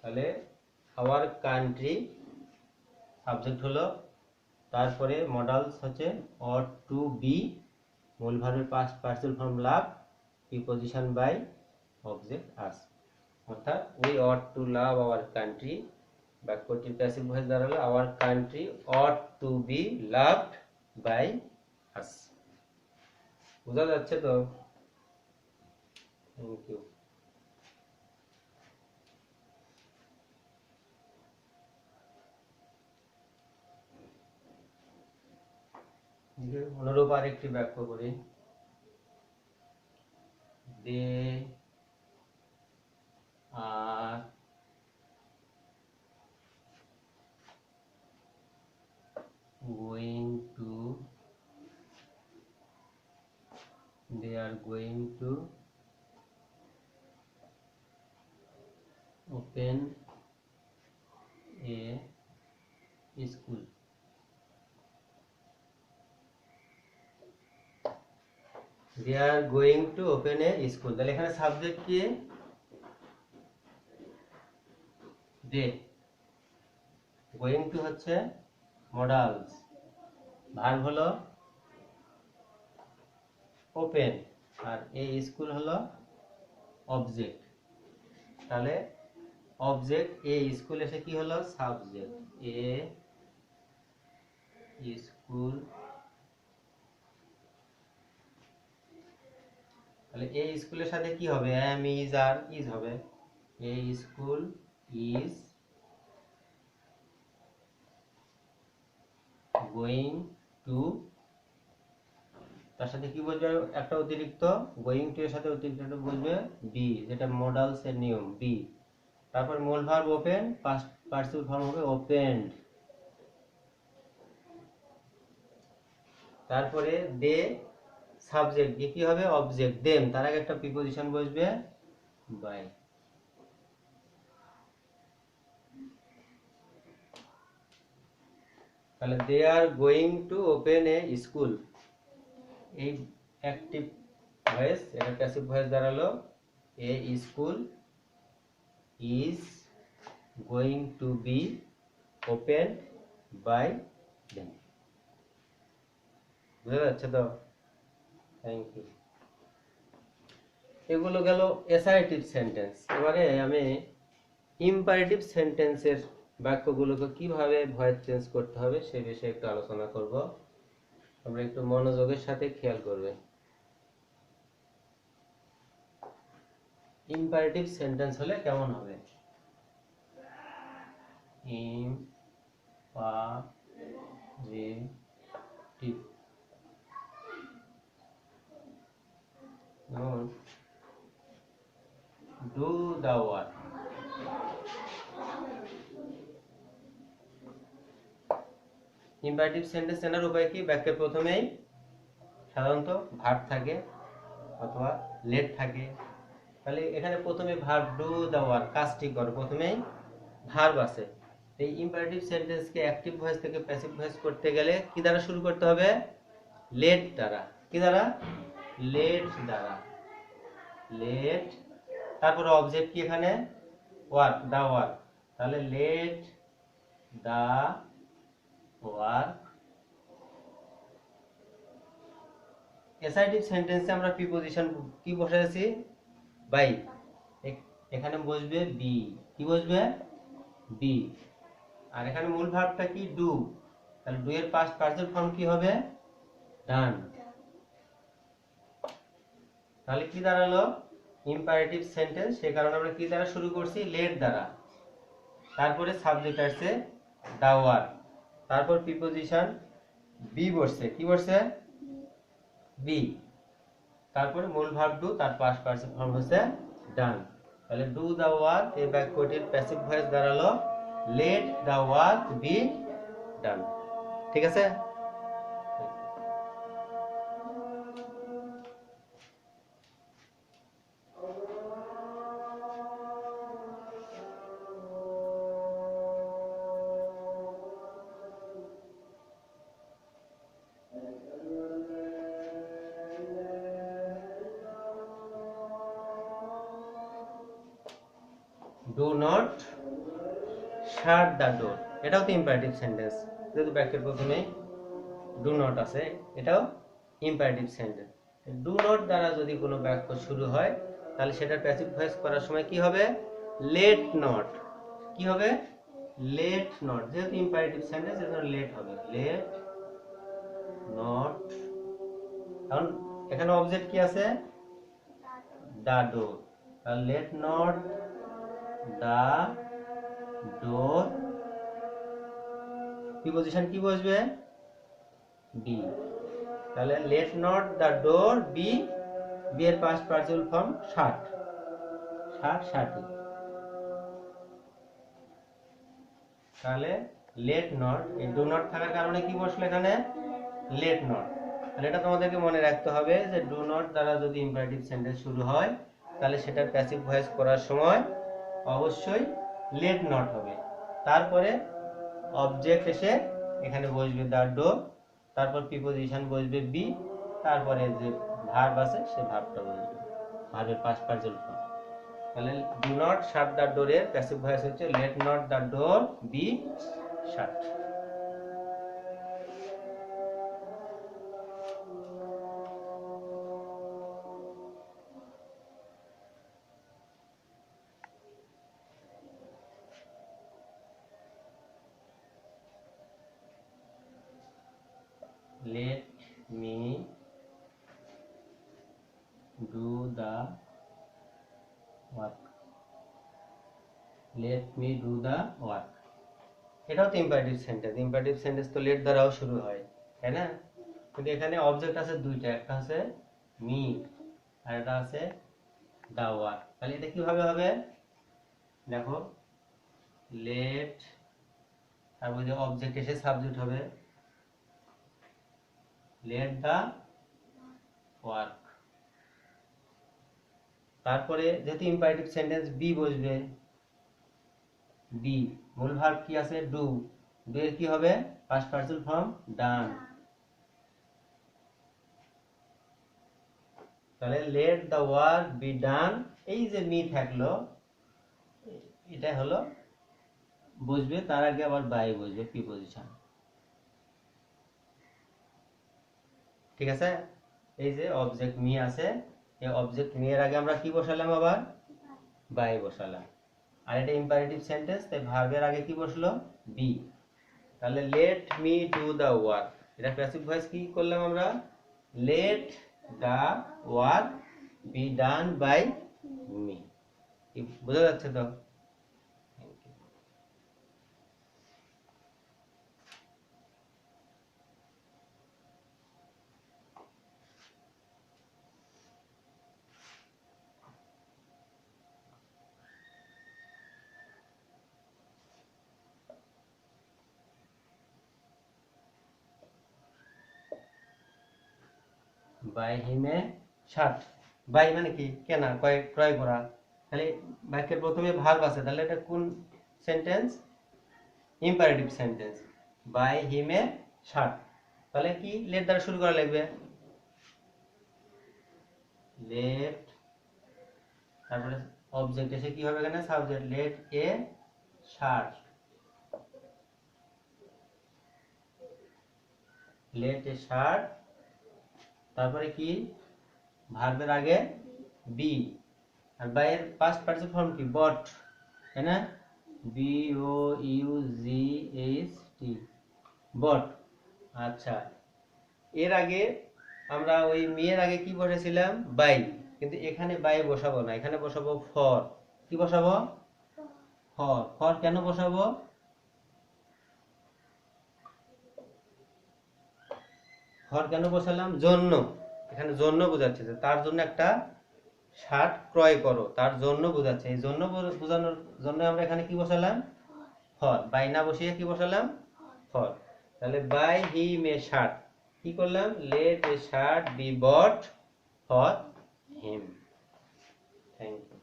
তাহলে আওয়ার কান্ট্রি সাবজেক্ট হলো, তারপরে মডালস হচ্ছে অট টু বি, মূল ভার্বের past participle form love, preposition by, object us. অর্থাৎ we ought to love our country, বাক্যটির প্যাসিভ ভয়েস দাঁড়ালো our country ought to be loved by us. বোঝা যাচ্ছে তো? Thank you. অনুরূপ আরেকটি বাক্য করি, দে আর going to open a school. They are going to open a school, তাহলে এখানে সাবজেক্ট কি, দে, গোয়িং টু হচ্ছে মডালস, ভার্ব হলো ওপেন, আর এই স্কুল হলো অবজেক্ট। তাহলে অবজেক্ট এ স্কুল এসে কি হলো, সাবজেক্ট এ স্কুল, তাহলে এ স্কুলের সাথে কি হবে, এম ইজ আর ইজ হবে, এ স্কুল ইজ গোয়িং টু, তার সাথে কি বলবে একটা অতিরিক্ত, গোয়িং টু এর সাথে অতিরিক্ত বলবে বি, যেটা মডালস এর নিয়ম বি। তারপর মূল verb open, past participle form হবে ওপেনড। তারপরে দে সাবজেক্ট দিয়ে কি হবে, অবজেক্ট দেম, তার আগে একটা প্রিপজিশন বসবে বাই। তাহলে they are going to open a school, এই অ্যাক্টিভ ভয়েস, এটা প্যাসিভ ভয়েস দাঁড়ালো a school is going to be open by them. বুঝা যাচ্ছে তো? Thank you. এগুলো গেল অ্যাসার্টিভ সেন্টেন্স। এবারে আমি ইম্পারেটিভ সেন্টেন্সের বাক্যগুলোকে কিভাবে ভয়েস চেঞ্জ করতে হবে সে বিষয়ে একটু আলোচনা করব, আমরা একটু মনোযোগের সাথে খেয়াল করবে। ইম্পারেটিভ সেন্টেন্স হলে কেমন হবে, imperative, do the work, imperative sentence চেনার উপায় কি, বাক্যের প্রথমেই সাধারণত ভার্ব থাকে অথবা লেট থাকে, তাহলে এখানে প্রথমে ভার্ব ডু দ্য ওয়ার্ক, কাজটি করো, প্রথমেই ভার্ব আছে। এই ইম্পারেটিভ সেন্টেন্সকে অ্যাক্টিভ ভয়েস থেকে প্যাসিভ ভয়েস করতে গেলে কি দ্বারা শুরু করতে হবে, লেট দ্বারা। কি দ্বারা, লেট দ্বারা, লেট, তারপরে অবজেক্ট কি এখানে, ওয়ার্ক, দা ওয়ার্ক, তাহলে লেট দা ওয়ার্ক। অ্যাসার্টিভ সেন্টেন্সে আমরা প্রিপজিশন কি বসাইছি, বাই, এখানে বসবে বি। কি বসবে? বি। আর এখানে মূল ভার্বটা কি? ডু। তাহলে ডু এর পাস্ট পার্সিয়াল ফর্ম কি হবে? ডান। তাহলে কি দাঁড়ালো? Imperative sentence. সে কারণে আমরা কি দ্বারা শুরু করছি? লেট দ্বারা। তারপরে সাবজেক্ট আসছে দা ওয়ার্ক, তারপর প্রিপোজিশন বি বসছে। কি বসছে? বি। তারপরে মূল ভার্ব ডু, তার পাস্ট পার্সিয়াল ফর্ম হচ্ছে ডান। তাহলে ডু দা ওয়ার্ক এই বাক্যটির প্যাসিভ ভয়েস দাঁড়ালো let the work be done. ঠিক আছে? Do not shut the door, এটাও তো ইম্পারেটিভ সেন্টেন্স। যেহেতু বাক্যের প্রথমে ডু নট আছে, এটাও ইম্পারেটিভ সেন্টেন্স। ডু নট দ্বারা যদি কোনো বাক্য শুরু হয় তাহলে সেটার প্যাসিভ ভয়েস করার সময় কি হবে? Let not. কি হবে? Let not. যেহেতু ইম্পারেটিভ সেন্টেন্স এজন্য লেট হবে। Let not. কারণ এখানে অবজেক্ট কি আছে? The door. তাহলে let not the door, preposition কি বসবে? বি। তাহলে let not the door be, be এর past partial form shut. Shut, শাটি। তাহলে লেট নট, এই ডু নট থাকার কারণে কি বসলো এখানে? Let not. তাহলে এটা তোমাদেরকে মনে রাখতে হবে যে ডু নট দ্বারা যদি ইম্পারেটিভ সেন্টেন্স শুরু হয় তাহলে সেটার প্যাসিভ ভয়েস করার সময় অবশ্যই লেট নট হবে। তারপরে অবজেক্ট এসে এখানে বসবে দা ডোর, তারপর প্রিপোজিশন বসবে বি, তারপরে যে ভার্ব আছে সে ভার্বটা বসবে, ভার্বের পাস্ট পার্সিয়াল ফর্ম। তাহলে ডু নট শাট দ্য ডোরের প্যাসিভ ভয়েস হচ্ছে let not the door be shut. Let me do the work. Let me do the work. এটাও তো ইম্পারেটিভ সেন্টেন্স। ইম্পারেটিভ সেন্টেন্স তো লেট দ্বারাও শুরু হয়, তাই না? কিন্তু এখানে অবজেক্ট আছে দুইটা, একটা আছে মি আর একটা আছে দা ওয়ার্ক। তাহলে এটা কিভাবে হবে? দেখো, লেট, তারপর যে অবজেক্ট এসে সাবজেক্ট হবে লেট দা ওয়ার্ক। তারপরে যেহেতু ইম্পারেটিভ সেন্টেন্স বি বসবে, বি। মূল ভার্ব কি আছে? ডু। ডু এর কি হবে? Past partial form done. তাহলে let the work be done, এই যে মি থাকলো এটা হলো বসবে, তার আগে আবার বাই বসবে, প্রিপোজিশন। ঠিক আছে? এই যে অবজেক্ট মি আছে, এই অবজেক্ট মি এর আগে আমরা কি বসালাম? আবার বাই বসালাম। আর এটা ইম্পারেটিভ সেন্টেন্স, তাই ভার্বের আগে কি বসলো? বি। তাহলে let me do the work, এটা প্যাসিভ ভয়েস কি করলাম আমরা? Let the work be done by me. বোঝা যাচ্ছে তো? বাই হিমে শার্ট। বাই মানে কি? কেনা, ক্রয় করা। তাহলে বাক্যের প্রথমে ভার্ব আছে, তাহলে এটা কোন সেন্টেন্স? Imperative sentence. বাই হিমে শার্ট। তাহলে কি লেট দ্বারা শুরু করা লাগবে? লেট, তারপরে অবজেক্ট এসে কি হবে এখানে? Subject. Let a shirt. Let a shirt. তারপরে কি? ভার্বের আগে বি। আর বাইয়ের পাস্ট পার্টিসিপল ফর্ম কি বট, তাই না? BOUGHT, বট। আচ্ছা, এর আগে আমরা ওই মেয়ের আগে কি বসেছিলাম বাই, কিন্তু এখানে বাই বসাবো না, এখানে বসাবো ফর। কি বসাবো? ফর। ফর কেন বসাবো? ফর কেন বসালাম? জন্য। এখানে জন্য বোঝাচ্ছে যে তার জন্য একটা শার্ট ক্রয় করো, তার জন্য বোঝাচ্ছে। এই জন্য বোঝানোর জন্য আমরা এখানে কি বসালাম? ফর। বাই না বসিয়ে কি বসালাম? ফর। তাহলে বাই হিম এ শার্ট, কি করলাম? Let a shirt be bought for him. Thank you.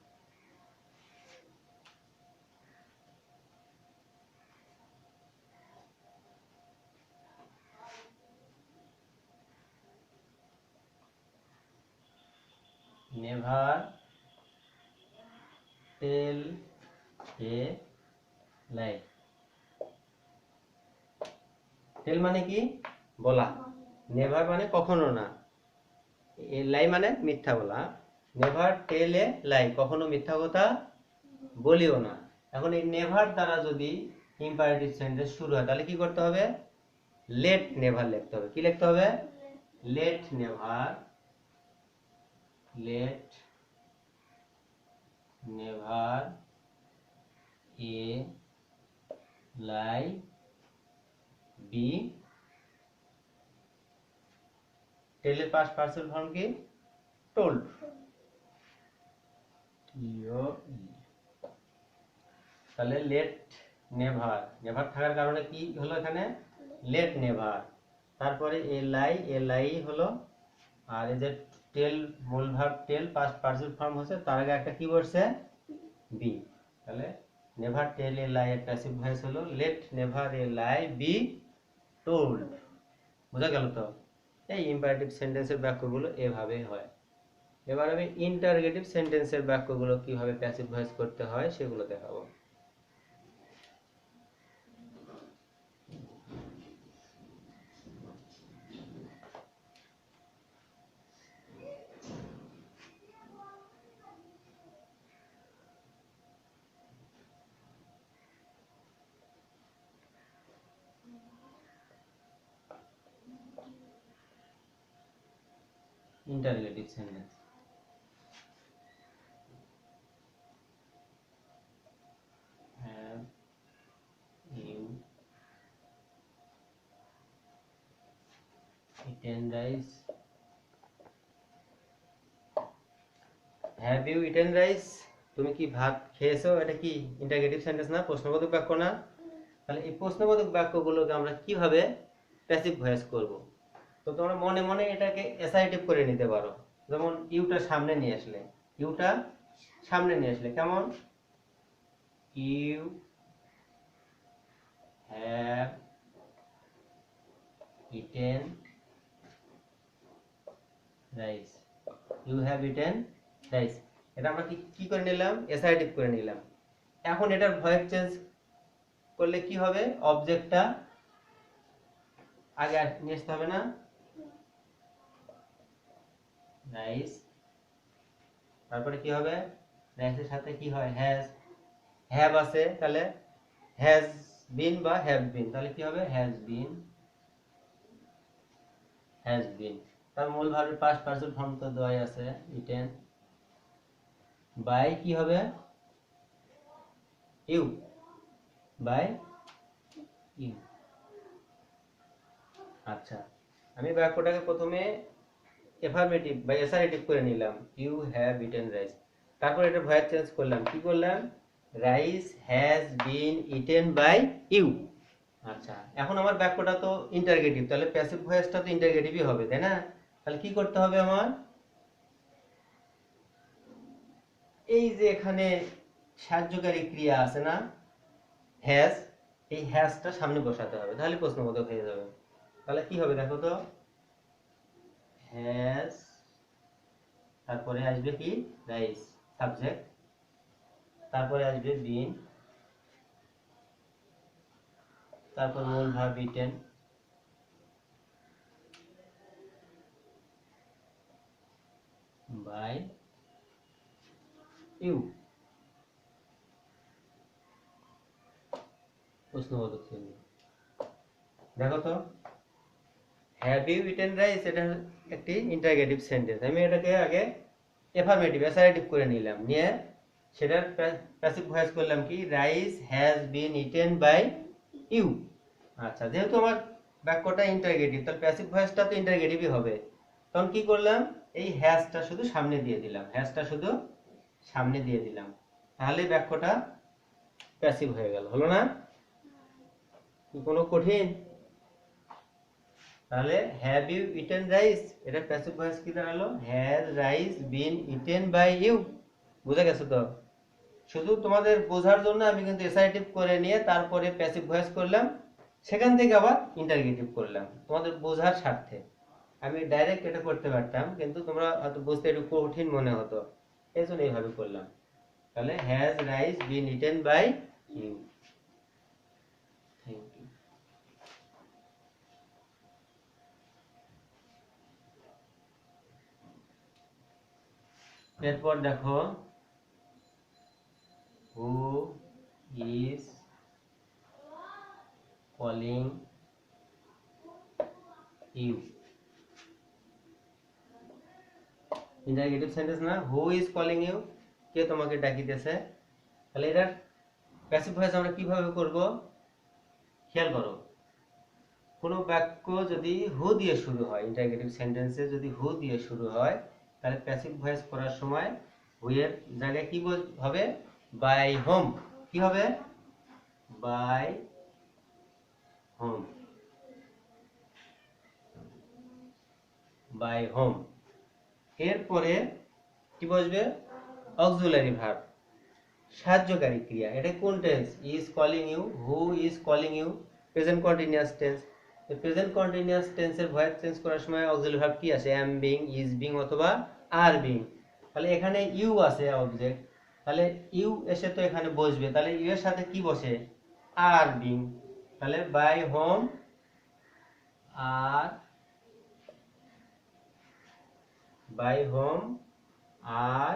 Never tell a lie. Tell মানে কি? বলা। নেভার মানে কখনো না, এ লাই মানে মিথ্যা বলা। নেভার টেল এ লাই, কখনো মিথ্যা কথা বলিও না। এখন এই নেভার দ্বারা যদি ইম্পারেটিভ সেন্টেন্স শুরু হয় তাহলে কি করতে হবে? লেট নেভার লিখতে হবে। কি লিখতে হবে? Let never, let never a lie be. টেলের পাস্ট পার্টিসিপল ফর্ম কি? টোল্ড। তাহলে লেট নেভার, নেভার থাকার কারণে কি হলো এখানে? Let never. তারপরে এ লাই, এ লাই হলো, আর এই যে টেল, মূল ভার্ব টেল পাস্ট পার্টিসিপল ফর্ম হচ্ছে, তার আগে একটা কি বসছে? বি। তাহলে নেভার টেল এ লাই এর প্যাসিভ ভয়েস হলো late never a lie be told. বোঝা গেল তো? এই ইম্পারেটিভ সেন্টেন্সের বাক্যগুলো এভাবে হয়। এবার আমি ইন্টারগেটিভ সেন্টেন্সের বাক্যগুলো কিভাবে প্যাসিভ ভয়েস করতে হয় সেগুলো দেখাবো। Interrogative sentence. Have you eaten rice? Have you eaten rice, তুমি কি ভাত খেয়েছো? এটা কি ইন্টারগেটিভ সেন্টেন্স না? প্রশ্নবোধক বাক্য না? তাহলে এই প্রশ্নবোধক বাক্যগুলোকে আমরা কিভাবে প্যাসিভ ভয়েস করব? তো তোমরা মনে মনে এটাকে অ্যাসার্টিভ করে নিতে পারো। যেমন ইউটা সামনে নিয়ে আসলে, ইউটা সামনে নিয়ে আসলে কেমন? You have eaten rice, you have eaten rice. এটা আমরা কি করে নিলাম? অ্যাসার্টিভ করে নিলাম। এখন এটার ভয়েস চেঞ্জ করলে কি হবে? অবজেক্টটা আগে নিয়ে আসতে হবে না? রাইস, তারপরে কি হবে? রাইসের সাথে কি হয়? হ্যাজ, হ্যাভ আছে, তাহলে হ্যাজ বিন বা হ্যাভ বিন, তাহলে কি হবে? Has been, has been. তার মূল ভার্বের পাস্ট পার্টিসিপল ফর্ম তো দেওয়াই আছে, ইটেন। বাই কি হবে? You, by you. আচ্ছা, আমি বাক্যটাকে প্রথমে এফার্মেটিভ বা অ্যাসার্টিভ করে নিলাম, ইউ হ্যাভ ইটেন রাইস। তারপর এটা ভয়েস চেঞ্জ করলাম, কি করলাম? Rice has been eaten by you. আচ্ছা, এখন আমার বাক্যটা তো ইন্টারগেটিভ, তাহলে প্যাসিভ ভয়েসটা তো ইন্টারগেটিভই হবে, তাই না? তাহলে কি করতে হবে আমার? এই যে এখানে সাহায্যকারী ক্রিয়া আছে না, হ্যাজ, এই হ্যাজটা সামনে বসাতে হবে, তাহলে প্রশ্নবোধক হয়ে যাবে। তাহলে কি হবে দেখো তো? হ্যাজ, তারপরে আসবে কি? রাইস, সাবজেক্ট, তারপরে আসবে বিন, তারপর মূল ভার্ব ইটেন, বাই ইউ। প্রশ্নবোধক চিহ্ন। দেখো তো, হ্যাভ ইউ ইটেন রাইস, এটা একটি ইন্টারগেটিভ সেন্টেন্স। আমি এটাকে আগে এফার্মেটিভ অ্যাসার্টিভ করে নিলাম, নিয়ে সেটার প্যাসিভ ভয়েস করলাম কি, rice has been eaten by you. আচ্ছা, যেহেতু আমার বাক্যটা ইন্টারগেটিভ, তাহলে প্যাসিভ ভয়েসটা তো ইন্টারগেটিভই হবে। তখন কি করলাম, এই হ্যাজটা শুধু সামনে দিয়ে দিলাম, হ্যাজটা শুধু সামনে দিয়ে দিলাম, তাহলে বাক্যটা প্যাসিভ হয়ে গেল, হলো না? কি কোনো কঠিন? তাহলে হ্যাভ ইউ ইটেন রাইস, এটা প্যাসিভ ভয়েস কি দাঁড়ালো, has rice been eaten by you. বুঝা গেছে তো? শুধু তোমাদের বোঝার জন্য আমি কিন্তু অ্যাসার্টিভ করে নিয়ে তারপরে প্যাসিভ ভয়েস করলাম, সেখান থেকে আবার ইন্টারগেটিভ করলাম তোমাদের বোঝার স্বার্থে। আমি ডাইরেক্ট এটা করতে পারতাম, কিন্তু তোমরা হয়তো বুঝতে একটু কঠিন মনে হতো, এই জন্য এইভাবে করলাম। তাহলে has rice been eaten by you. Thank you. এরপর দেখো, who is calling you. Interrogative sentence না, হু ইজ কলিং ইউ, কে তোমাকে ডাকিতেছে। তাহলে এটার প্যাসিভ ভয়েস আমরা কিভাবে করব, খেয়াল করো। কোনো বাক্য যদি হু দিয়ে শুরু হয়, ইন্টারগেটিভ সেন্টেন্সে যদি হু দিয়ে শুরু হয়, তাহলে প্যাসিভ ভয়েস করার সময় হু এর জায়গায় কি হবে, বাই হোম। কি হবে, বাই হোম, বাই হোম। এরপরে কি বসবে, অক্সিলারি ভার্ব, সাহায্যকারী ক্রিয়া। এটা কোন tense, is calling you, who is calling you, present continuous tense. Present continuous টেন্সের ভয়েস চেঞ্জ করার সময় অক্সিলারি ভার্ব কি আসে, অ্যাম বিং, ইজ বিং অথবা আর বিং। তাহলে এখানে ইউ আছে অবজেক্ট, তাহলে ইউ এসে তো এখানে বসবে, তাহলে ইউ এর সাথে কি বসে, আর বিং। তাহলে by whom are, by whom are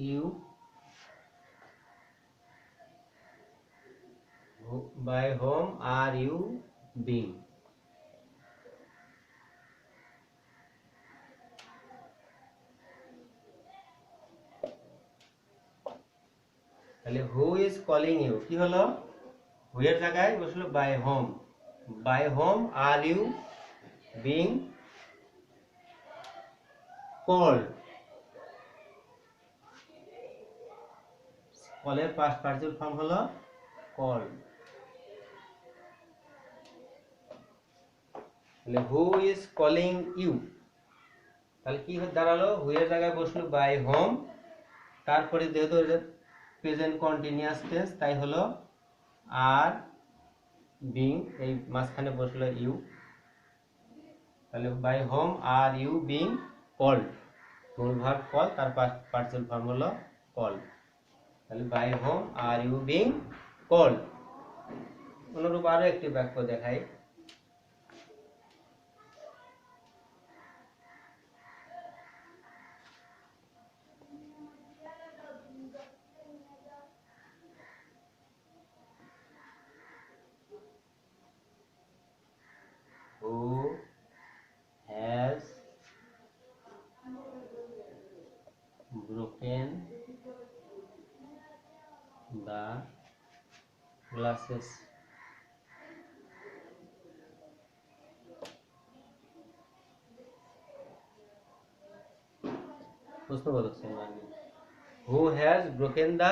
you, by whom are you being। তাহলে who is calling you কি হলো, who এর জায়গায় বসলো by whom, by whom are you being called। কলের পাস্ট পার্টিসিপল ফর্ম হলো called। তাহলে who is calling you, তাহলে কি দাঁড়ালো, who এর জায়গায় বসলো by whom, তারপরে যেহেতু প্রেজেন্ট কন্টিনিউয়াস টেন্স তাই হলো আর বিং, এই মাঝখানে বসলো ইউ। তাহলে by whom are you being called, মূল ভার্ব কল, তার পার্টিসিপল ফর্ম হলো কল। তাহলে by whom are you being called. অনুরূপ আরো একটি বাক্য দেখাই, who has broken the glasses। প্রশ্নবোধক চিহ্ন। Who has broken the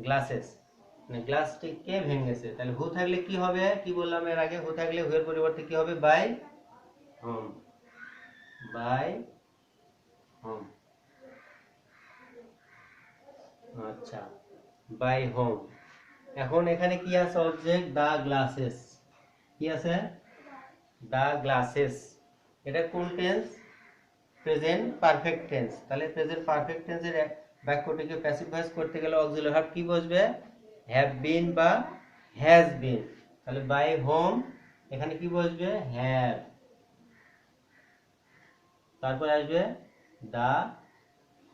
glasses, মানে গ্লাসটি কে ভেঙেছে। তাহলে হু থাকলে কি হবে, কি বললাম এর আগে, হু থাকলে হু এর পরিবর্তে কি হবে, বাই হোম, বাই হোম। আচ্ছা, বাই হোম। এখন এখানে কি আছে, অবজেক্ট দা গ্লাসেস, কি আছে, দা গ্লাসেস। এটা কোন টেন্স, প্রেজেন্ট পারফেক্ট টেন্স। তাহলে প্রেজেন্ট পারফেক্ট টেন্সের বাক্যটিকে প্যাসিভ ভয়েস করতে গেলে অক্সিলারি ভার্ব কি বসবে, হ্যাভ বিন বা হ্যাজ বিন। তাহলে বাই হোম এখানে কি বসবে, হ্যাভ, তারপর আসবে the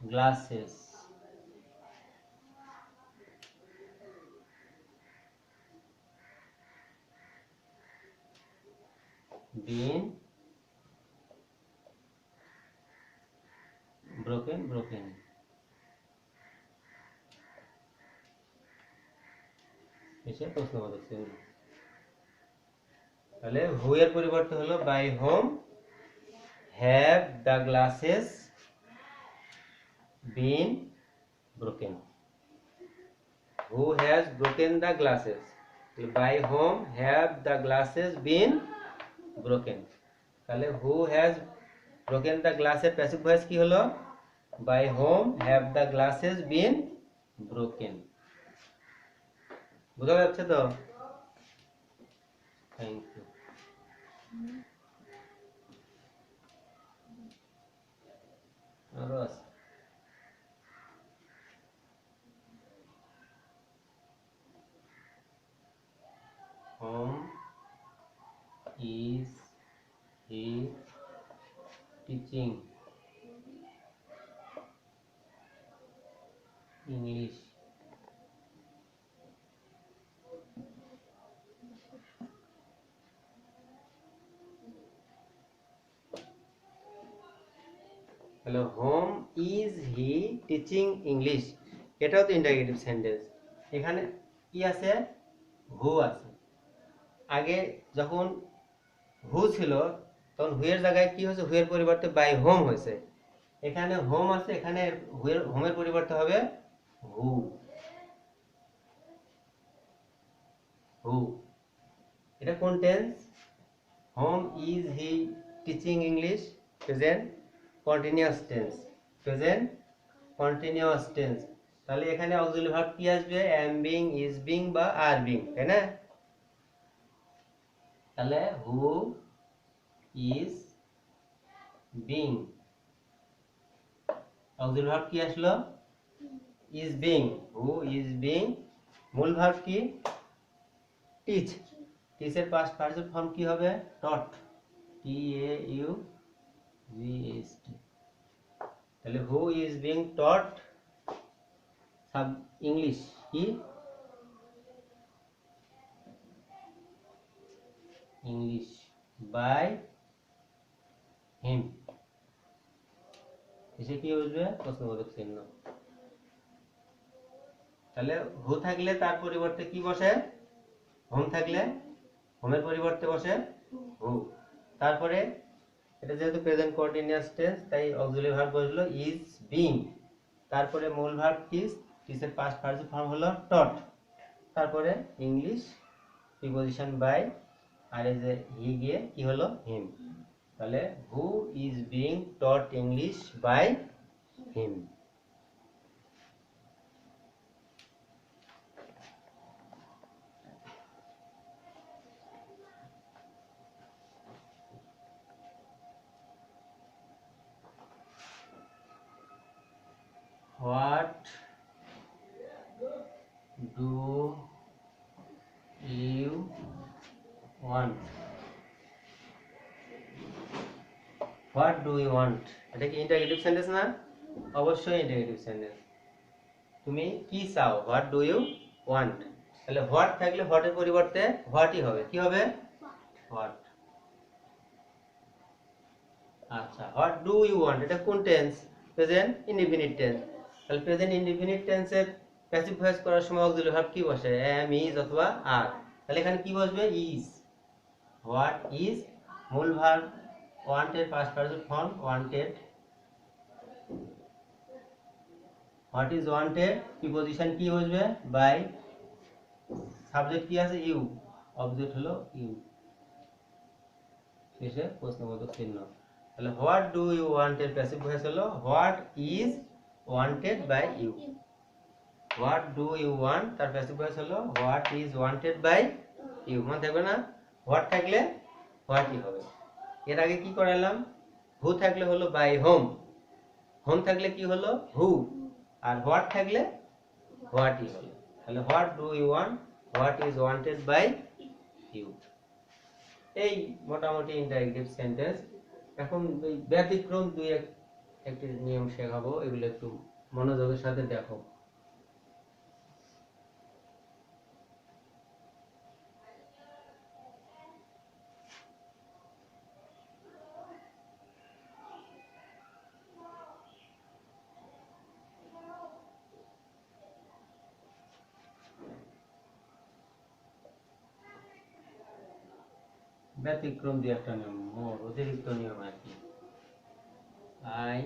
glasses been broken এসে প্রশ্নবোধক চিহ্ন। তাহলে হু এর পরিবর্তে হলো by whom have the glasses been broken. Who has broken the glasses, by whom have the glasses been broken. তাহলে হু হ্যাজ ব্রোকেন দ্য গ্লাসের প্যাসিভ ভয়েস কি হলো? By whom have the glasses been broken. বোঝা যাচ্ছে তো? Thank you. আরো আছে। Whom is he teaching English? Hello, whom is he teaching English, এটাও তো ইন্টারগেটিভ সেন্টেন্স। এখানে কি আছে? হু আছে। আগে যখন হু ছিল তখন হু এর জায়গায় কি হয়েছে? হু এর পরিবর্তে বাই হোম হয়েছে। এখানে হোম আছে, এখানে হোমের পরিবর্তে হবে হু। হু এটা কোন tense? Home is he teaching English present continuous tense. Present continuous tense. তাহলে এখানে অক্সিলারি ভার্ব কি আসবে? এম বিং, ইজ বিং বা আর বিং, তাই না? তাহলে who is being, auxiliary verb কি আসলো? Is being. Who is being, মূল ভার্ব কি? টিচ। টিচের পাস্ট পার্টিসিপল ফর্ম কি হবে? Taught, T A U G H T. তাহলে হু ইজ বিং টট সাব ইংলিশ কি? English by him. এসে কি বসবে? প্রশ্নবোধক চিহ্ন। তাহলে হু থাকলে তার পরিবর্তে কি বসে? হোম থাকলে হোমের পরিবর্তে বসে হু। তারপরে এটা যেহেতু প্রেজেন্ট কন্টিনিউয়াস টেন্স তাই অক্সিলারি ভার্ব বসলো ইজ বিং। তারপরে মূল ভার্ব টিচ, টিচের পাস্ট পার্টিসিপল ফর্ম হলো টট। তারপরে ইংলিশ প্রিপজিশন বাই, আর এই যে হি গিয়ে কি হলো? হিম। তাহলে who is being taught English by him. What do you want? What do you want? এটা কি ইন্টারগেটিভ সেন্টেন্স না? অবশ্যই ইন্টারগেটিভ সেন্টেন্স। তুমি কি চাও? What do you want. তাহলে হোয়াট থাকলে হোয়াটের পরিবর্তে হোয়াটই হবে। কি হবে? হোয়াট। আচ্ছা, হোয়াট ডু ইউ ওয়ান্ট এটা কোন টেন্স? Present indefinite tense. তাহলে প্রেজেন্ট ইনডিফিনিট টেন্সের প্যাসিভ ভয়েস করার সময় অক্সিলারি ভার্ব কি বসে? এম, ইজ অথবা আর। তাহলে এখানে কি বসবে? ইজ। হোয়াট ইজ মূল verb, wanted past participle form wanted. What is wanted preposition কি বসবে? বাই। সাবজেক্ট কি আছে? ইউ। অবজেক্ট হলো ইউ। শেষে প্রশ্নবোধক চিহ্ন। তাহলে হোয়াট ডু ইউ ওয়ান্ট এর প্যাসিভ ভয়েস হলো what is wanted by you. What do you want তার প্যাসিভ ভয়েস হলো what is wanted by you. মনে থাকবে না? হোয়াট থাকলে হোয়াটই হবে। এর আগে কি করালাম? হু থাকলে হলো বাই হোম, হোম থাকলে কি হলো? হু, আর হোয়াট থাকলে হোয়াটই হলো। তাহলে what do you want, what is wanted by you. এই মোটামুটি ইন্টারেক্টিভ সেন্টেন্স। এখন ব্যতিক্রম দুই এক একটি নিয়ম শেখাবো, এগুলো একটু মনোযোগের সাথে দেখো। ব্যতিক্রম দিয়ে একটা নিয়ম, অতিরিক্ত নিয়ম আর কি। আই